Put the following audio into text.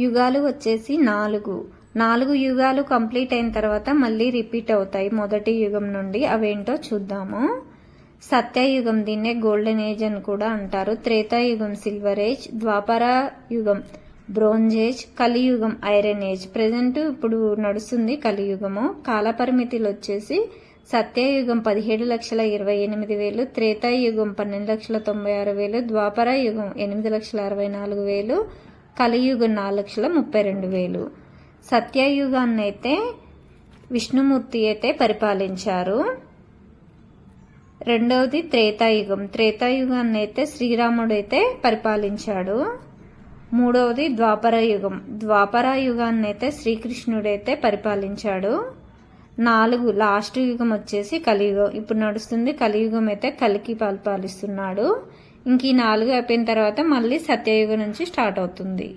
యుగాలు వచ్చేసి 4 యుగాలు కంప్లీట్ అయిన తర్వాత మళ్ళీ రిపీట్ అవుతాయి మొదటి యుగం నుండి. అవేంటో చూద్దాము. సత్యయుగం, దీన్నే గోల్డెన్ ఏజ్ అని కూడా అంటారు. త్రేతాయుగం సిల్వర్ ఏజ్, ద్వాపర యుగం బ్రోంజ్ ఏజ్, కలియుగం ఐరన్ ఏజ్. ప్రెజెంట్ ఇప్పుడు నడుస్తుంది కలియుగము. కాలపరిమితులు వచ్చేసి సత్యయుగం 17,28,000, త్రేతాయుగం 12,96,000, ద్వాపర యుగం 8,64,000, కలియుగం 4,32,000. సత్యయుగాన్ని అయితే విష్ణుమూర్తి అయితే పరిపాలించారు. రెండవది త్రేతాయుగాన్ని అయితే శ్రీరాముడు అయితే పరిపాలించాడు. మూడవది ద్వాపర యుగాన్ని అయితే శ్రీకృష్ణుడైతే పరిపాలించాడు. 4 లాస్ట్ యుగం వచ్చేసి కలియుగం. ఇప్పుడు నడుస్తుంది కలియుగం అయితే కలికి పరిపాలిస్తున్నాడు. ఇంక ఈ 4 అయిపోయిన తర్వాత మళ్ళీ సత్యయుగం నుంచి స్టార్ట్ అవుతుంది.